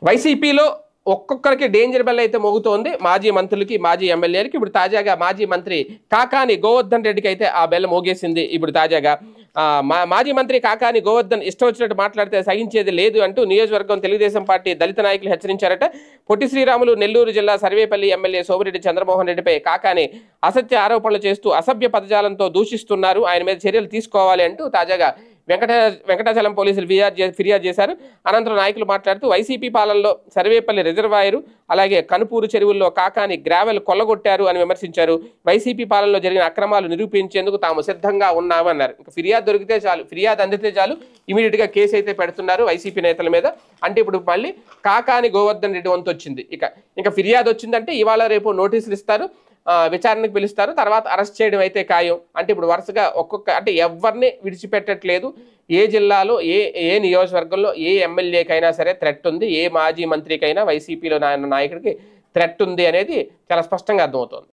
వైసీపీలో ఒక్కొక్కరికి danger bell అయితే మోగుతోంది. మాజీ మంత్రులకి, మాజీ ఎమ్మెల్యేలకి. ఇప్పుడు తాజాగా మాజీ మంత్రి కాకాని గోవర్ధన్ రెడ్డికి అయితే ఆ బెల్ మోగేసింది. ఇప్పుడు తాజాగా మాజీ మంత్రి కాకాని గోవర్ధన్ ఇష్టం వచ్చినట్టు మాట్లాడితే సహించేది లేదు అంటూ నియోజకవర్గం తెలుగుదేశం పార్టీ దళిత నాయకులు హెచ్చరించారట. పొట్టి శ్రీరాములు నెల్లూరు జిల్లా సర్వేపల్లి ఎమ్మెల్యే సోమిరెడ్డి చంద్రమోహన్ రెడ్డిపై కాకాని అసత్య ఆరోపణలు చేస్తూ అసభ్య పదజాలంతో దూషిస్తున్నారు, ఆయన మీద చర్యలు తీసుకోవాలి అంటూ తాజాగా వెంకటాచలం పోలీసులు ఫిర్యాదు చేశారు. అనంతరం నాయకులు మాట్లాడుతూ వైసీపీ పాలనలో సర్వేపల్లి రిజర్వాయరు అలాగే కనుపూరు చెరువుల్లో కాకాని గ్రావెల్ కొల్లగొట్టారు అని విమర్శించారు. వైసీపీ పాలనలో జరిగిన అక్రమాలు నిరూపించేందుకు తాము సిద్ధంగా ఉన్నామన్నారు. ఇంకా ఫిర్యాదు దొరికితే చాలు, ఫిర్యాదు అందితే చాలు, ఇమీడియట్గా కేసు అయితే పెడుతున్నారు వైసీపీ నేతల మీద. అంటే ఇప్పుడు మళ్ళీ కాకాని గోవర్ధన్ రెడ్డి వంతు వచ్చింది. ఇక ఫిర్యాదు వచ్చిందంటే ఇవాళ రేపు నోటీసులు ఇస్తారు, విచారణకు పిలుస్తారు, తర్వాత అరెస్ట్ చేయడం అయితే ఖాయం. అంటే ఇప్పుడు వరుసగా అంటే ఎవరిని విడిచిపెట్టట్లేదు. ఏ జిల్లాలో ఏ నియోజకవర్గంలో ఏ ఎమ్మెల్యేకైనా సరే థ్రెట్ ఉంది, ఏ మాజీ మంత్రికైనా వైసీపీలో నాయకుడికి థ్రెట్ ఉంది అనేది చాలా స్పష్టంగా అర్థమవుతోంది.